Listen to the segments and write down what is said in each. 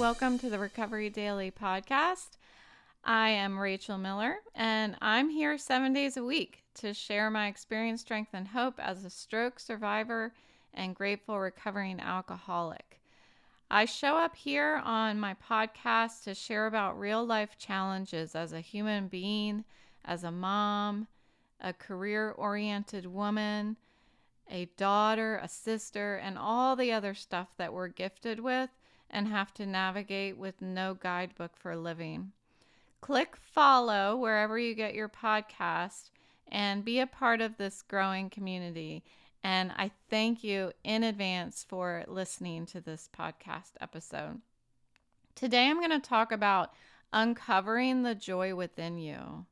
welcome to the Recovery Daily podcast. I am Rachel Miller, and I'm here 7 days a week to share my experience, strength, and hope as a stroke survivor and grateful recovering alcoholic. I show up here on my podcast to share about real life challenges as a human being, as a mom, a career-oriented woman, a daughter, a sister, and all the other stuff that we're gifted with and have to navigate with no guidebook for living. Click follow wherever you get your podcast and be a part of this growing community. And I thank you in advance for listening to this podcast episode. Today I'm going to talk about uncovering the joy within you.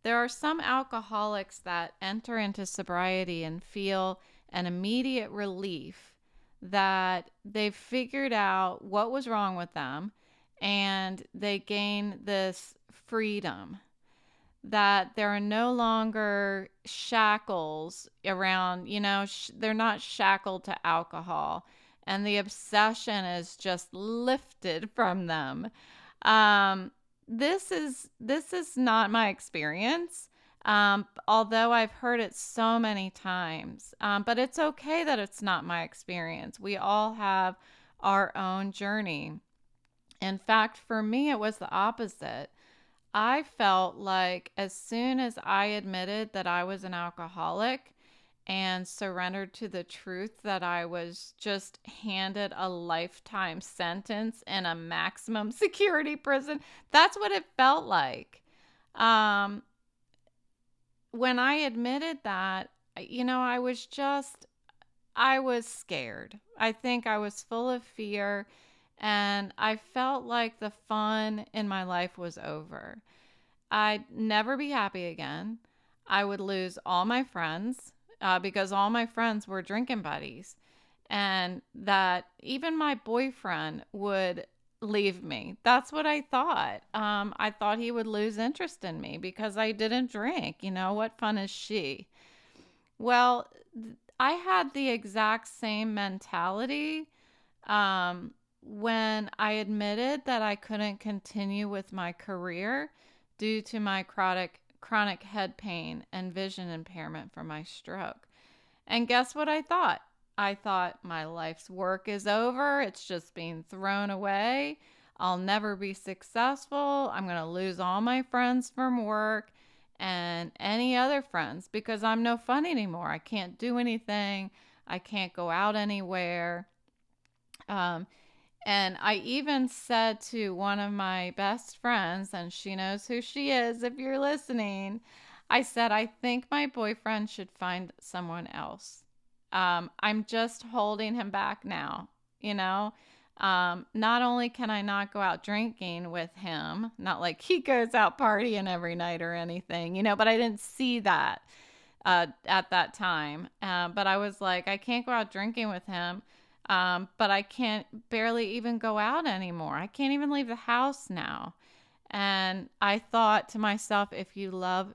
There are some alcoholics that enter into sobriety and feel an immediate relief that they've figured out what was wrong with them, and they gain this freedom that there are no longer shackles around, they're not shackled to alcohol, and the obsession is just lifted from them. This is not my experience, although I've heard it so many times. But it's okay that it's not my experience. We all have our own journey. In fact, for me, it was the opposite. I felt like as soon as I admitted that I was an alcoholic and surrendered to the truth that I was just handed a lifetime sentence in a maximum security prison, that's what it felt like. When I admitted that, I was scared. I think I was full of fear, and I felt like the fun in my life was over. I'd never be happy again. I would lose all my friends because all my friends were drinking buddies, and that even my boyfriend would leave me. That's what I thought. I thought he would lose interest in me because I didn't drink. What fun is she? Well, I had the exact same mentality when I admitted that I couldn't continue with my career due to my chronic head pain and vision impairment from my stroke. And guess what I thought? I thought my life's work is over. It's just being thrown away. I'll never be successful. I'm going to lose all my friends from work and any other friends because I'm no fun anymore. I can't do anything. I can't go out anywhere. And I even said to one of my best friends, and she knows who she is if you're listening, I said, I think my boyfriend should find someone else. I'm just holding him back now, Not only can I not go out drinking with him, not like he goes out partying every night or anything, but I didn't see that at that time. But I was like, I can't go out drinking with him, but I can't barely even go out anymore. I can't even leave the house now. And I thought to myself, if you love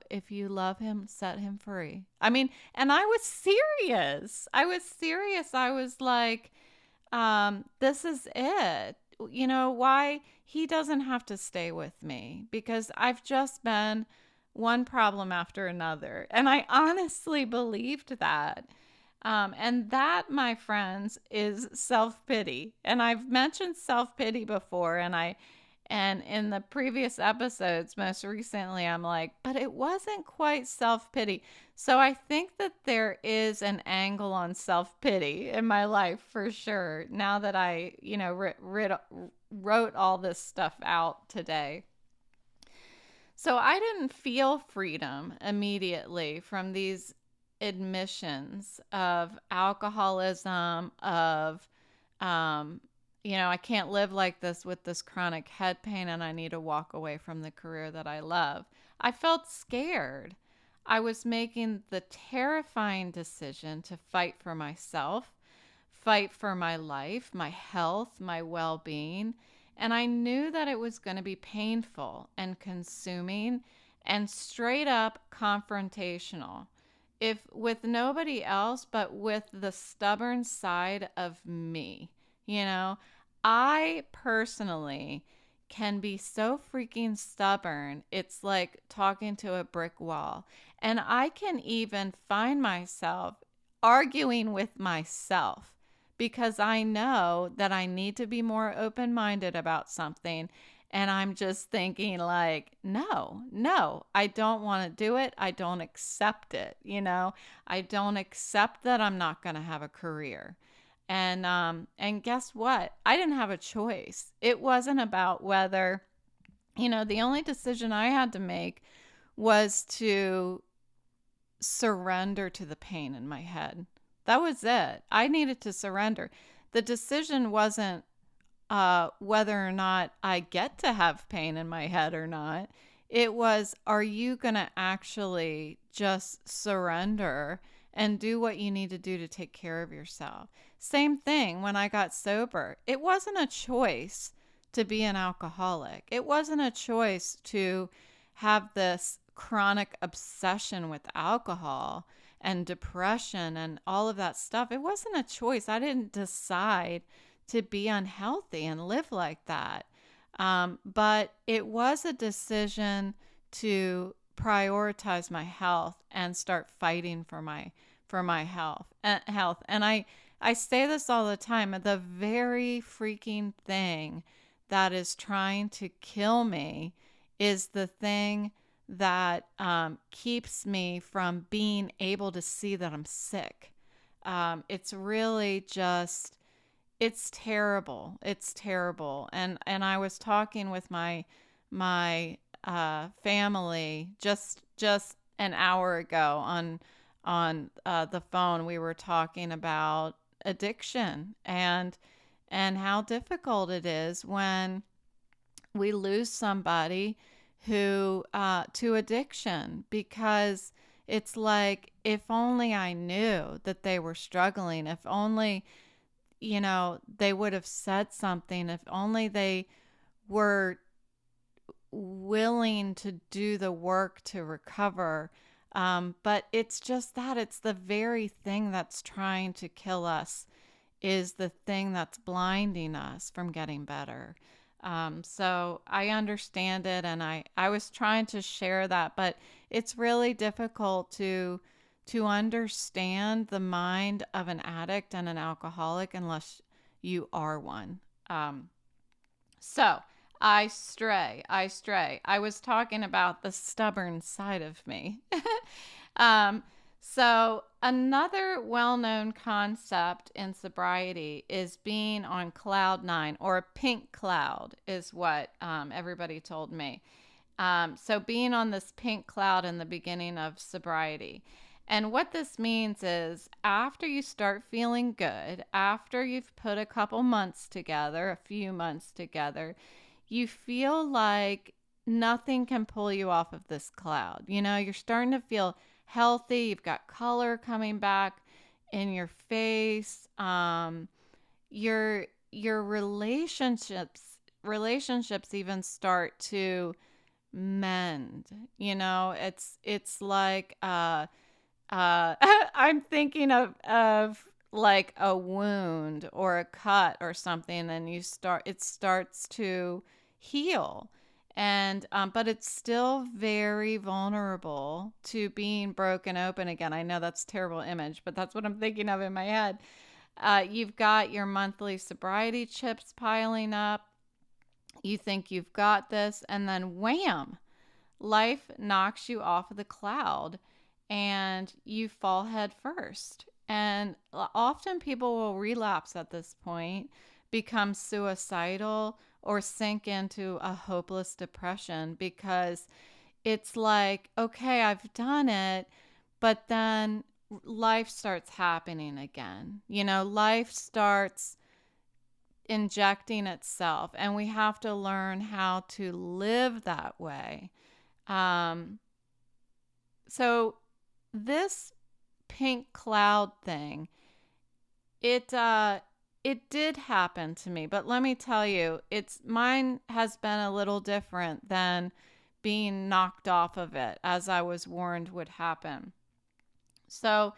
him, set him free. And I was serious. I was like, this is it. Why he doesn't have to stay with me because I've just been one problem after another. And I honestly believed that. And that, my friends, is self-pity. And I've mentioned self-pity before, and in the previous episodes, most recently, I'm like, but it wasn't quite self-pity. So I think that there is an angle on self-pity in my life for sure. Now that I, wrote all this stuff out today. So I didn't feel freedom immediately from these admissions of alcoholism, of, I can't live like this with this chronic head pain and I need to walk away from the career that I love. I felt scared. I was making the terrifying decision to fight for myself, fight for my life, my health, my well-being. And I knew that it was going to be painful and consuming and straight up confrontational. If with nobody else, but with the stubborn side of me, I personally can be so freaking stubborn. It's like talking to a brick wall. And I can even find myself arguing with myself because I know that I need to be more open minded about something. And I'm just thinking, like, no, no, I don't want to do it. I don't accept it. I don't accept that I'm not going to have a career. And guess what? I didn't have a choice. It wasn't about whether, the only decision I had to make was to surrender to the pain in my head. That was it. I needed to surrender. The decision wasn't whether or not I get to have pain in my head or not. It was, are you going to actually just surrender and do what you need to do to take care of yourself? Same thing when I got sober. It wasn't a choice to be an alcoholic. It wasn't a choice to have this chronic obsession with alcohol and depression and all of that stuff. It wasn't a choice. I didn't decide to be unhealthy and live like that. But it was a decision to prioritize my health and start fighting for my health. And I say this all the time. The very freaking thing that is trying to kill me is the thing that keeps me from being able to see that I'm sick. It's really just, it's terrible. It's terrible. And I was talking with my family just an hour ago on the phone. We were talking about addiction and how difficult it is when we lose somebody who to addiction, because it's like, if only I knew that they were struggling, if only they would have said something, if only they were willing to do the work to recover. But it's just that it's the very thing that's trying to kill us, is the thing that's blinding us from getting better. So I understand it, and I was trying to share that, but it's really difficult to understand the mind of an addict and an alcoholic unless you are one. So I stray. I was talking about the stubborn side of me. um, so another well-known concept in sobriety is being on cloud nine, or a pink cloud is what everybody told me. So being on this pink cloud in the beginning of sobriety. And what this means is, after you start feeling good, after you've put a couple months together, a few months together, you feel like nothing can pull you off of this cloud. You're starting to feel healthy. You've got color coming back in your face. Your relationships even start to mend. It's like I'm thinking of like a wound or a cut or something, and it starts to heal, and but it's still very vulnerable to being broken open again. I know that's a terrible image, but that's what I'm thinking of in my head. You've got your monthly sobriety chips piling up. You think you've got this, and then wham, life knocks you off of the cloud and you fall head first. And often people will relapse at this point, become suicidal, or sink into a hopeless depression, because it's like, okay, I've done it, but then life starts happening again. Life starts injecting itself, and we have to learn how to live that way. Um, so this pink cloud thing, it did happen to me, but let me tell you, mine has been a little different than being knocked off of it, as I was warned would happen. So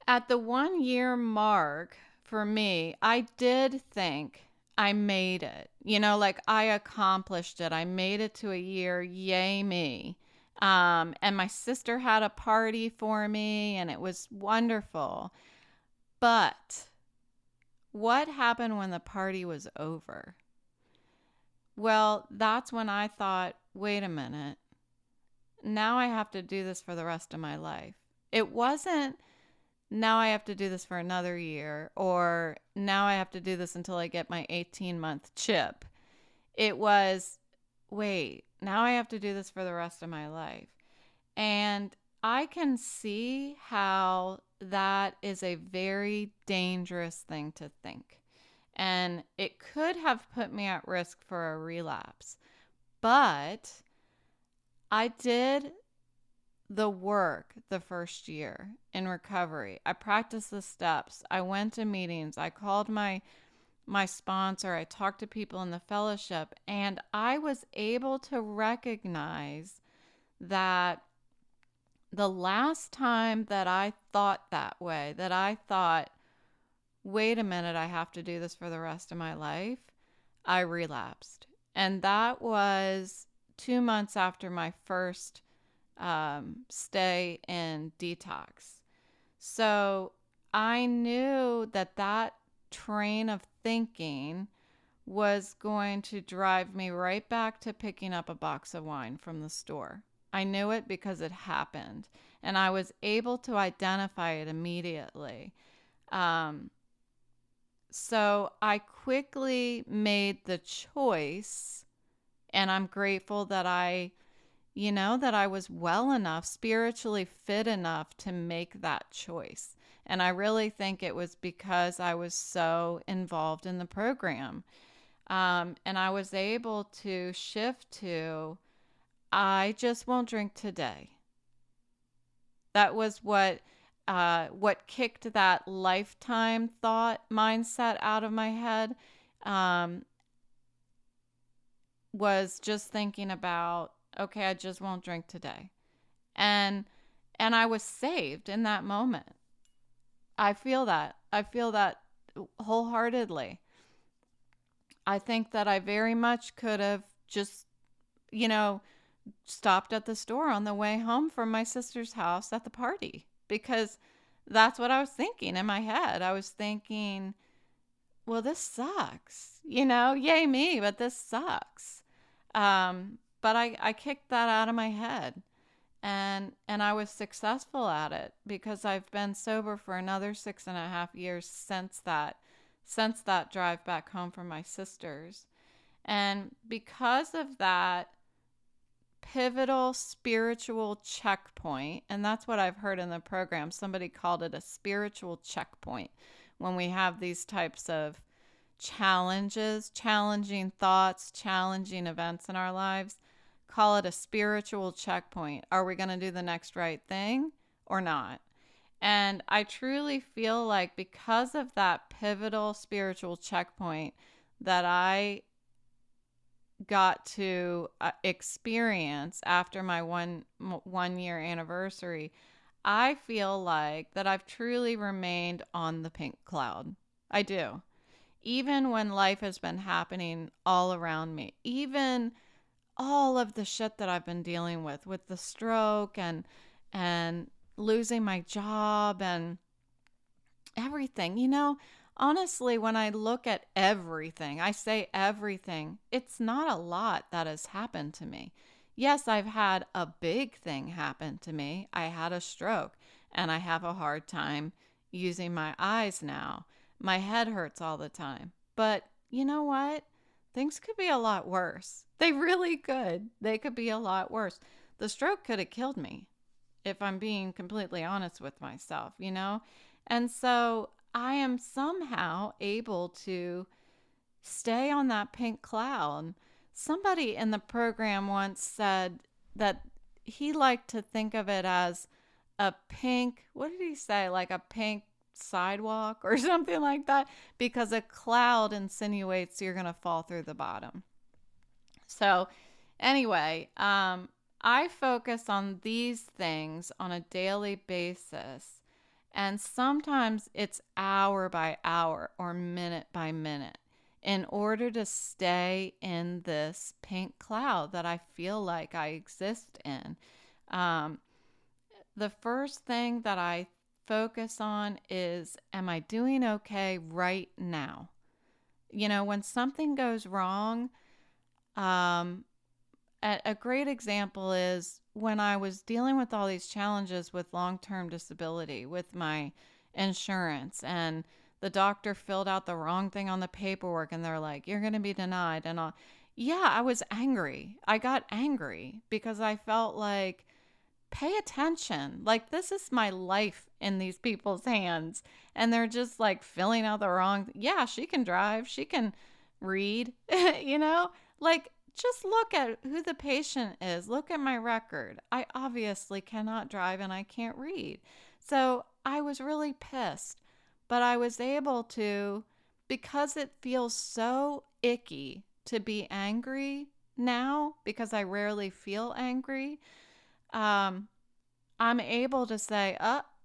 at the 1 year mark for me, I did think I made it. Like I accomplished it. I made it to a year. Yay me. And my sister had a party for me and it was wonderful. But what happened when the party was over? Well, that's when I thought, wait a minute. Now I have to do this for the rest of my life. It wasn't now I have to do this for another year, or now I have to do this until I get my 18-month chip. It was, wait, now I have to do this for the rest of my life. And I can see how that is a very dangerous thing to think. And it could have put me at risk for a relapse. But I did the work the first year in recovery. I practiced the steps. I went to meetings. I called my sponsor. I talked to people in the fellowship, and I was able to recognize that the last time that I thought that way, that I thought, wait a minute, I have to do this for the rest of my life, I relapsed. And that was 2 months after my first stay in detox. So I knew that that train of thinking was going to drive me right back to picking up a box of wine from the store. I knew it because it happened, and I was able to identify it immediately. Um, so I quickly made the choice, and I'm grateful that that I was well enough, spiritually fit enough to make that choice. And I really think it was because I was so involved in the program. And I was able to shift to, I just won't drink today. That was what kicked that lifetime thought mindset out of my head. Um, was just thinking about, okay, I just won't drink today. And and I was saved in that moment. I feel that. I feel that wholeheartedly. I think that I very much could have just, you know, stopped at the store on the way home from my sister's house at the party because that's what I was thinking in my head. I was thinking, well, this sucks, yay me, but this sucks. But I kicked that out of my head, and I was successful at it because I've been sober for another 6.5 years since that drive back home from my sister's. And because of that pivotal spiritual checkpoint, and that's what I've heard in the program, somebody called it a spiritual checkpoint when we have these types of challenges, challenging thoughts, challenging events in our lives. Call it a spiritual checkpoint. Are we going to do the next right thing or not? And I truly feel like because of that pivotal spiritual checkpoint that I got to experience after my one year anniversary, I feel like that I've truly remained on the pink cloud. I do. Even when life has been happening all around me, even all of the shit that I've been dealing with the stroke and losing my job and everything. Honestly, when I look at everything, I say everything, it's not a lot that has happened to me. Yes, I've had a big thing happen to me. I had a stroke and I have a hard time using my eyes now. My head hurts all the time. But you know what? Things could be a lot worse. They really could. They could be a lot worse. The stroke could have killed me, if I'm being completely honest with myself. And so I am somehow able to stay on that pink cloud. Somebody in the program once said that he liked to think of it as a pink, what did he say? Like a pink sidewalk or something like that, because a cloud insinuates you're going to fall through the bottom. So, anyway, I focus on these things on a daily basis. And sometimes it's hour by hour or minute by minute in order to stay in this pink cloud that I feel like I exist in. Um, the first thing that I focus on is, am I doing okay right now? When something goes wrong, um, a great example is when I was dealing with all these challenges with long term disability with my insurance, and the doctor filled out the wrong thing on the paperwork, and they're like, you're going to be denied. And all. Yeah, I was angry. I got angry because I felt like, pay attention. Like, this is my life in these people's hands. And they're just like filling out the wrong. Yeah, she can drive. She can read, you know? Like, just look at who the patient is. Look at my record. I obviously cannot drive and I can't read. So I was really pissed. But I was able to, because it feels so icky to be angry now, because I rarely feel angry, um, I'm able to say,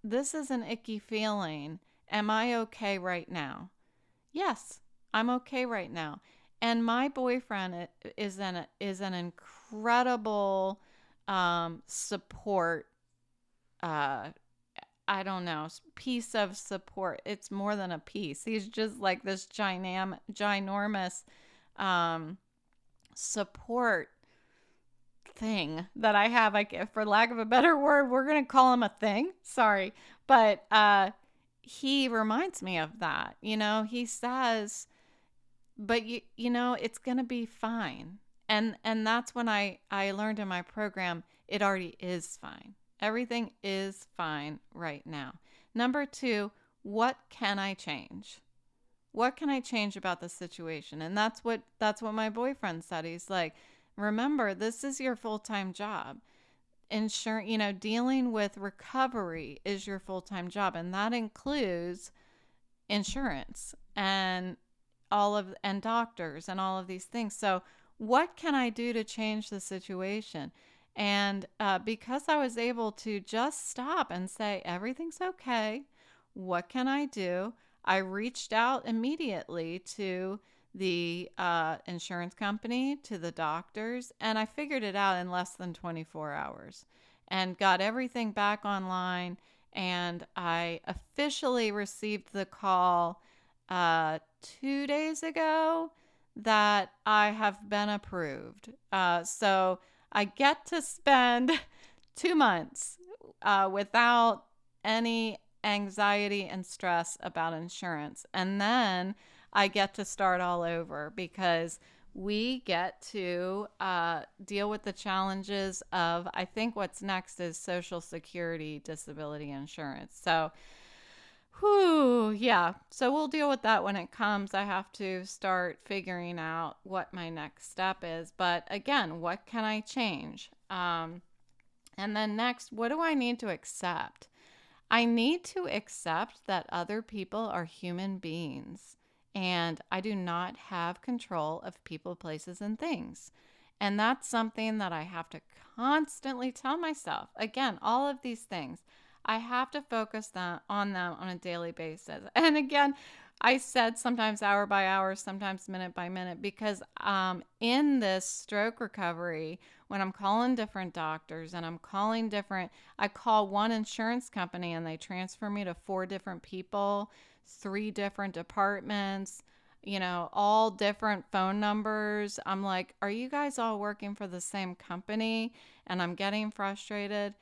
this is an icky feeling. Am I okay right now? Yes, I'm okay right now. And my boyfriend is an incredible support. Uh, I don't know, piece of support. It's more than a piece. He's just like this ginormous um, support thing that I have. Like, for lack of a better word, we're gonna call him a thing. Sorry, but he reminds me of that. He says, "But it's gonna be fine." And that's when I learned in my program, it already is fine. Everything is fine right now. Number two, what can I change? What can I change about the situation? And that's what my boyfriend said. He's like, remember, this is your full-time job. Dealing with recovery is your full-time job, and that includes insurance and doctors and all of these things. So what can I do to change the situation? And because I was able to just stop and say, everything's okay, what can I do? I reached out immediately to the insurance company, to the doctors, and I figured it out in less than 24 hours and got everything back online. And I officially received the call 2 days ago that I have been approved. So I get to spend 2 months without any anxiety and stress about insurance. And then I get to start all over because we get to deal with the challenges of, I think what's next is Social Security disability insurance. So, whew, yeah. So we'll deal with that when it comes. I have to start figuring out what my next step is. But again, what can I change? And then next, what do I need to accept? I need to accept that other people are human beings and I do not have control of people, places, and things. And that's something that I have to constantly tell myself. Again, all of these things, I have to focus on them on a daily basis. And again, I said sometimes hour by hour, sometimes minute by minute, because in this stroke recovery, when I'm calling different doctors and I call one insurance company and they transfer me to 4 different people, 3 different departments, all different phone numbers. I'm like, are you guys all working for the same company? And I'm getting frustrated.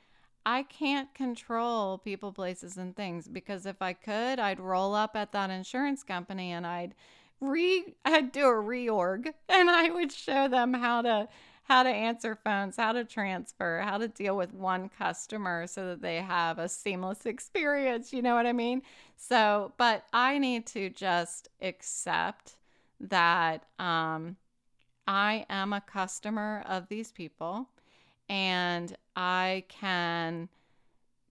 I can't control people, places, and things, because if I could, I'd roll up at that insurance company and I'd do a reorg, and I would show them how to answer phones, how to transfer, how to deal with one customer so that they have a seamless experience. You know what I mean? So, but I need to just accept that I am a customer of these people and I can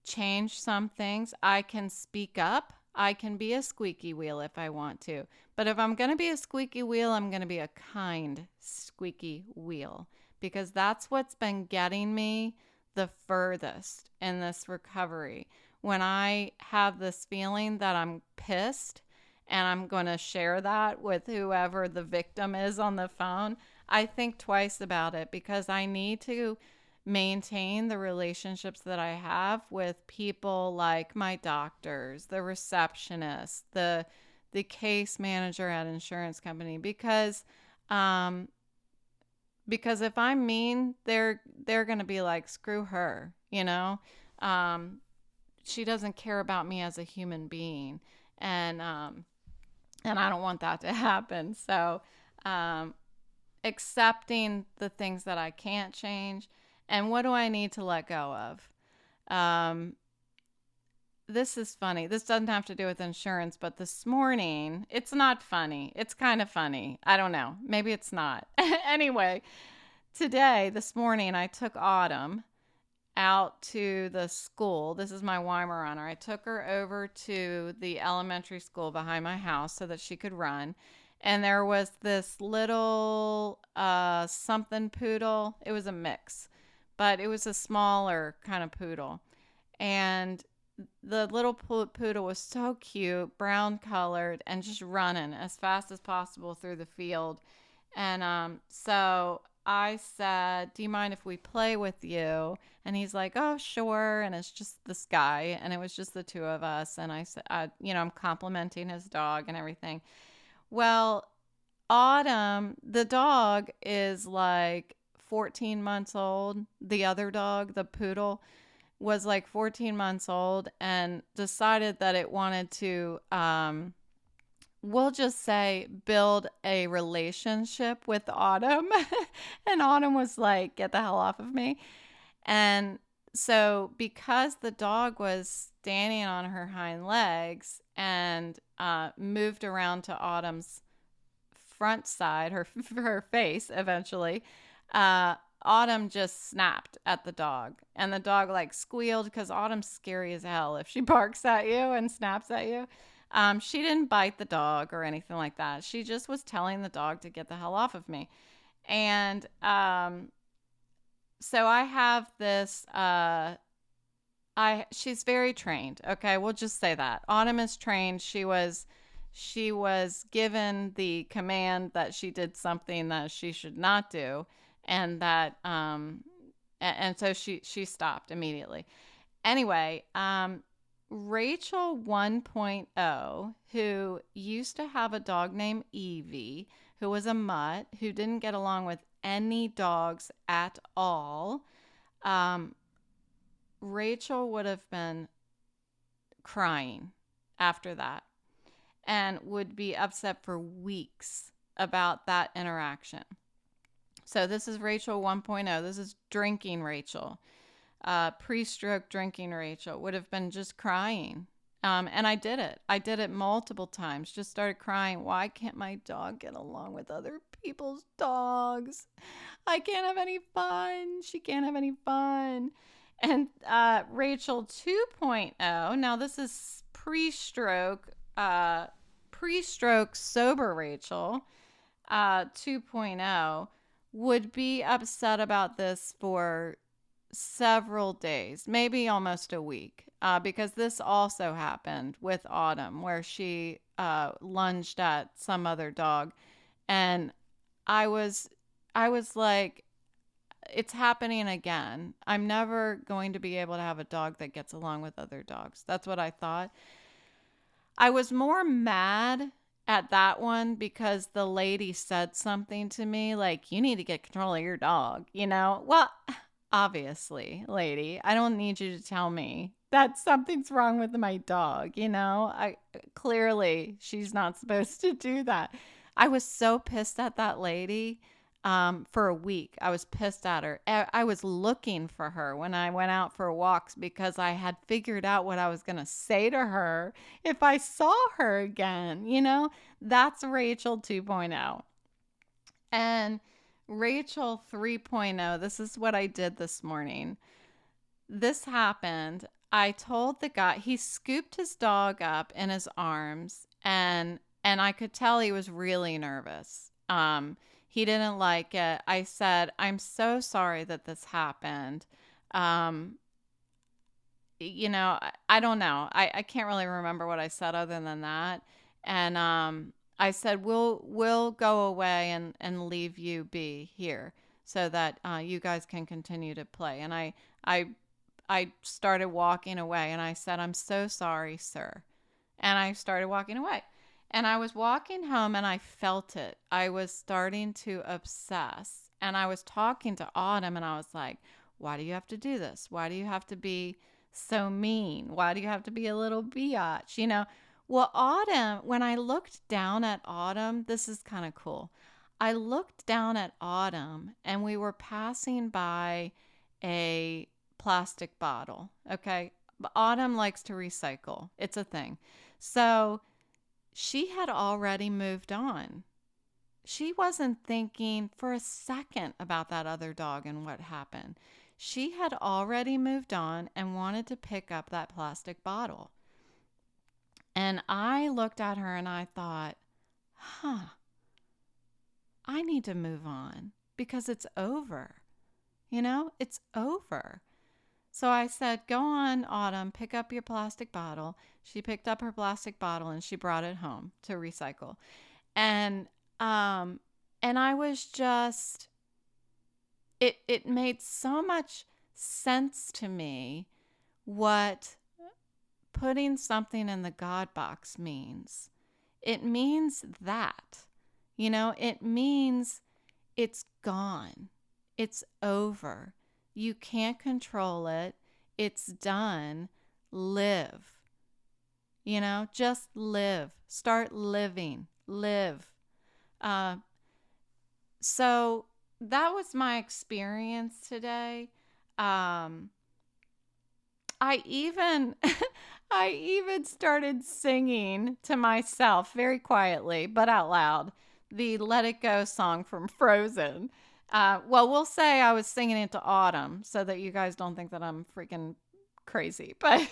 change some things. I can speak up. I can be a squeaky wheel if I want to. But if I'm going to be a squeaky wheel, I'm going to be a kind squeaky wheel, because that's what's been getting me the furthest in this recovery. when I have this feeling that I'm pissed and I'm going to share that with whoever the victim is on the phone, I think twice about it because I need to maintain the relationships that I have with people like my doctors, the receptionist, the case manager at insurance company um because if I'm mean, they're going to be like screw her, you know? Um she doesn't care about me as a human being. And and I don't want that to happen. So, um accepting the things that I can't change and what do I need to let go of. Um, this is funny. This doesn't have to do with insurance, but this morning, it's not funny. It's kind of funny. I don't know. Maybe it's not. Anyway, this morning, I took Autumn out to the school. This is my Weimaraner. I took her over to the elementary school behind my house so that she could run. And there was this little something poodle. It was a mix, but it was a smaller kind of poodle. And the little poodle was so cute, brown colored, and just running as fast as possible through the field. And so I said, "Do you mind if we play with you?" And he's like, "Oh, sure." And it's just this guy, and it was just the two of us. And I said, I'm complimenting his dog and everything. Well, Autumn, the dog is like 14 months old. The other dog, the poodle, was like 14 months old and decided that it wanted to we'll just say build a relationship with Autumn. And Autumn was like, "Get the hell off of me." And so because the dog was standing on her hind legs and moved around to Autumn's front side, her face eventually, Autumn just snapped at the dog. And the dog like squealed because Autumn's scary as hell if she barks at you and snaps at you. She didn't bite the dog or anything like that. She just was telling the dog to get the hell off of me. And so I have this. She's very trained. Okay, we'll just say that Autumn is trained. She was given the command that she did something that she should not do, and that and so she stopped immediately. Anyway, Rachel 1.0, who used to have a dog named Evie, who was a mutt, who didn't get along with any dogs at all. Um, Rachel would have been crying after that and would be upset for weeks about that interaction. So this is Rachel 1.0. This is drinking Rachel. Pre-stroke drinking Rachel would have been just crying. And I did it. I did it multiple times. Just started crying. Why can't my dog get along with other people's dogs? I can't have any fun. She can't have any fun. And Rachel 2.0. Now this is pre-stroke sober Rachel 2.0 would be upset about this for several days, maybe almost a week, because this also happened with Autumn, where she lunged at some other dog, and I was, I was like, it's happening again. I'm never going to be able to have a dog that gets along with other dogs. That's what I thought. I was more mad at that one because the lady said something to me like, "You need to get control of your dog," you know? Well, obviously, lady, I don't need you to tell me that something's wrong with my dog, you know? I clearly she's not supposed to do that. I was so pissed at that lady. For a week, I was pissed at her. I was looking for her when I went out for walks because I had figured out what I was going to say to her if I saw her again. You know, that's Rachel 2.0. And Rachel 3.0, this is what I did this morning. This happened. I told the guy, he scooped his dog up in his arms, and I could tell he was really nervous. He didn't like it. I said, "I'm so sorry that this happened. Um, I don't know. I can't really remember what I said other than that. And I said, we'll go away and leave you be here so that you guys can continue to play. And I, I started walking away and I said, I'm so sorry, sir. And I started walking away. And I was walking home and I felt it. I was starting to obsess. And I was talking to Autumn and I was like, why do you have to do this? Why do you have to be so mean? Why do you have to be a little biatch? Well, Autumn, when I looked down at Autumn, this is kind of cool. I looked down at Autumn and we were passing by a plastic bottle. Okay. But Autumn likes to recycle, it's a thing. So she had already moved on. She wasn't thinking for a second about that other dog and what happened. She had already moved on and wanted to pick up that plastic bottle. And I looked at her and I thought, I need to move on because it's over. It's over. So I said, go on, Autumn, pick up your plastic bottle. She picked up her plastic bottle and she brought it home to recycle. And I was just, it made so much sense to me what putting something in the God box means. It means that, it means it's gone. It's over. You can't control it. It's done. Live. Just live. Start living. Live. So that was my experience today. I even I even started singing to myself very quietly, but out loud, the Let It Go song from Frozen. Well, we'll say I was singing it to Autumn so that you guys don't think that I'm freaking crazy. But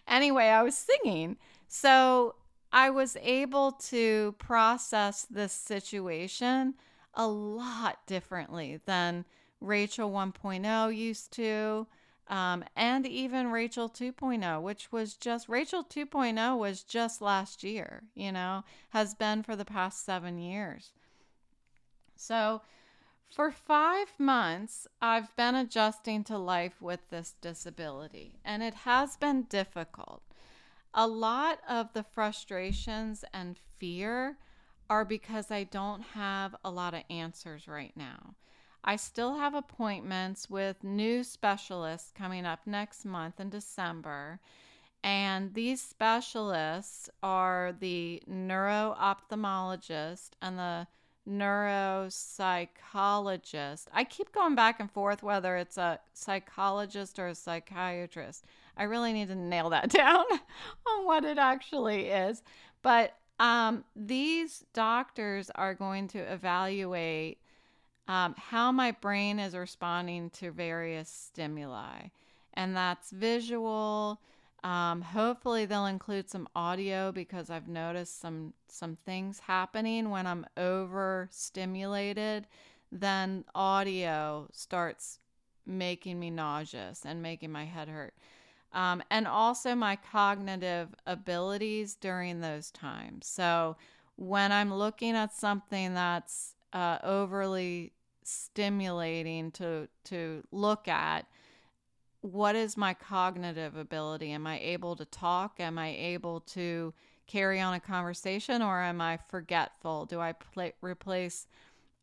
anyway, I was singing. So I was able to process this situation a lot differently than Rachel 1.0 used to. And even Rachel 2.0, which was just, Rachel 2.0 was just last year, has been for the past 7 years. So for 5 months, I've been adjusting to life with this disability, and it has been difficult. A lot of the frustrations and fear are because I don't have a lot of answers right now. I still have appointments with new specialists coming up next month in December. And these specialists are the neuro-ophthalmologist and the neuropsychologist. I keep going back and forth whether it's a psychologist or a psychiatrist. I really need to nail that down on what it actually is. But these doctors are going to evaluate how my brain is responding to various stimuli. And that's visual. Hopefully they'll include some audio because I've noticed some things happening when I'm overstimulated. Then audio starts making me nauseous and making my head hurt. And also my cognitive abilities during those times. So when I'm looking at something that's overly stimulating to look at, what is my cognitive ability? Am I able to talk? Am I able to carry on a conversation, or am I forgetful? Do I replace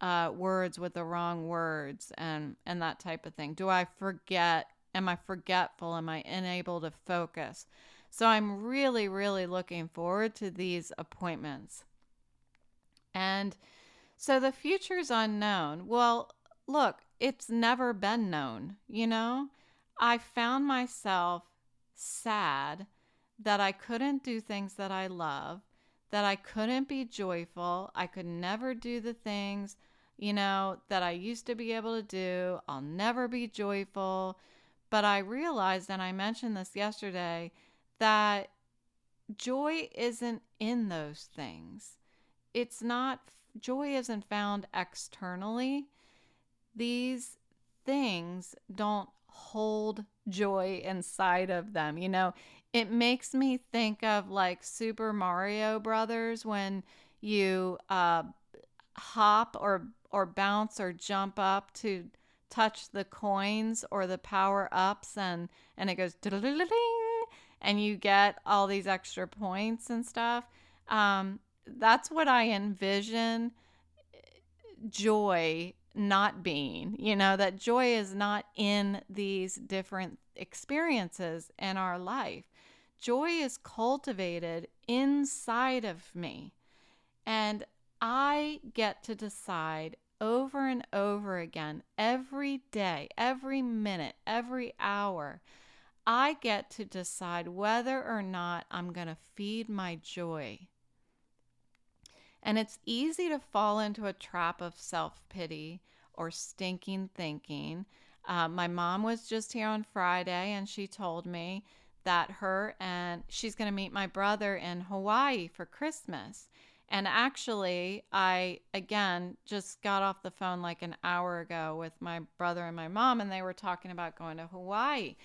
words with the wrong words and that type of thing? Do I forget? Am I forgetful? Am I unable to focus? So I'm really, really looking forward to these appointments. And so the future's unknown. Well, look, it's never been known, I found myself sad that I couldn't do things that I love, that I couldn't be joyful. I could never do the things, that I used to be able to do. I'll never be joyful. But I realized, and I mentioned this yesterday, that joy isn't in those things. It's not, joy isn't found externally. These things don't hold joy inside of them. It makes me think of like Super Mario Brothers when you hop or bounce or jump up to touch the coins or the power ups, and it goes ding, and you get all these extra points and stuff. That's what I envision joy not being, that joy is not in these different experiences in our life. Joy is cultivated inside of me. And I get to decide over and over again, every day, every minute, every hour, I get to decide whether or not I'm going to feed my joy. And it's easy to fall into a trap of self-pity or stinking thinking. My mom was just here on Friday, and she told me that she's going to meet my brother in Hawaii for Christmas. And actually, I, again, just got off the phone like an hour ago with my brother and my mom, and they were talking about going to Hawaii.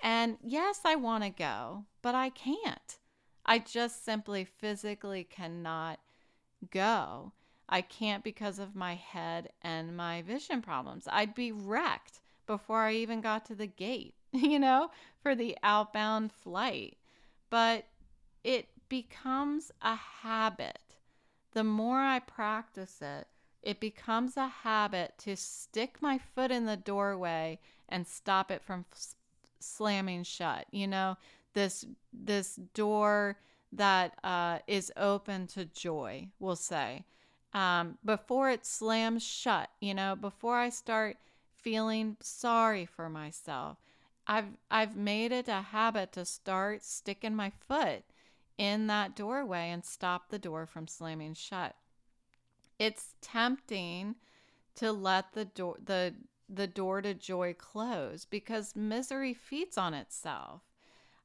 And yes, I want to go, but I can't. I just simply physically cannot go. I can't because of my head and my vision problems. I'd be wrecked before I even got to the gate, for the outbound flight. But it becomes a habit. The more I practice it, it becomes a habit to stick my foot in the doorway and stop it from slamming shut. This door that is open to joy, we'll say, before it slams shut. Before I start feeling sorry for myself, I've made it a habit to start sticking my foot in that doorway and stop the door from slamming shut. It's tempting to let the door to joy close because misery feeds on itself.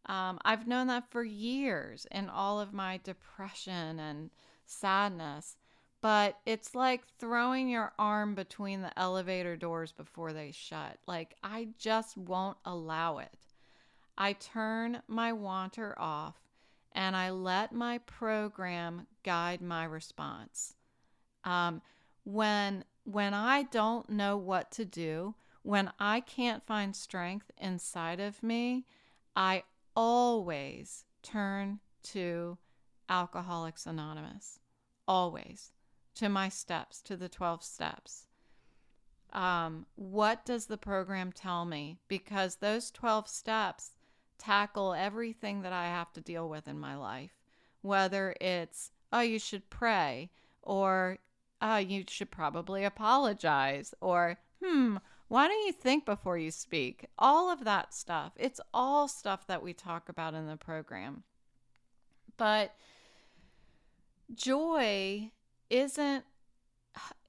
I've known that for years in all of my depression and sadness, but it's like throwing your arm between the elevator doors before they shut. Like, I just won't allow it. I turn my wanter off and I let my program guide my response. Um, when I don't know what to do, when I can't find strength inside of me, I always turn to Alcoholics Anonymous. Always. To my steps, to the 12 steps. What does the program tell me? Because those 12 steps tackle everything that I have to deal with in my life. Whether it's, oh, you should pray, or you should probably apologize, or, why don't you think before you speak? All of that stuff. It's all stuff that we talk about in the program. But joy isn't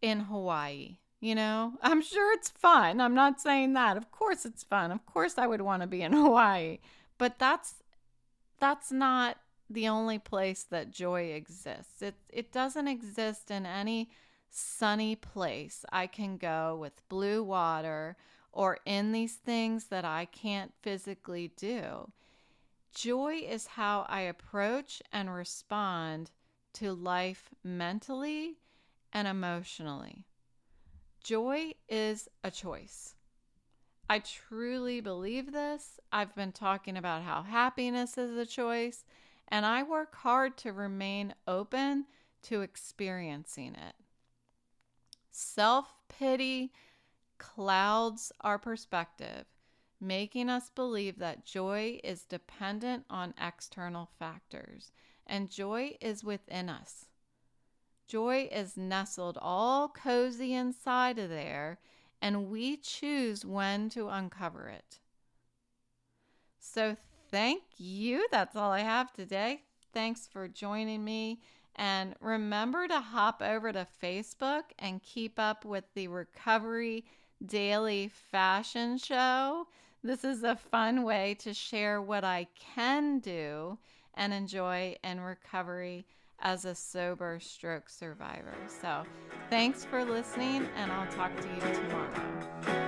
in Hawaii. I'm sure it's fun. I'm not saying that. Of course it's fun. Of course I would want to be in Hawaii. But that's not the only place that joy exists. It doesn't exist in any sunny place I can go with blue water or in these things that I can't physically do. Joy is how I approach and respond to life mentally and emotionally. Joy is a choice. I truly believe this. I've been talking about how happiness is a choice, and I work hard to remain open to experiencing it. Self-pity clouds our perspective, making us believe that joy is dependent on external factors, and joy is within us. Joy is nestled all cozy inside of there, and we choose when to uncover it. So thank you. That's all I have today. Thanks for joining me. And remember to hop over to Facebook and keep up with the Recovery Daily Fashion Show. This is a fun way to share what I can do and enjoy in recovery as a sober stroke survivor. So thanks for listening, and I'll talk to you tomorrow.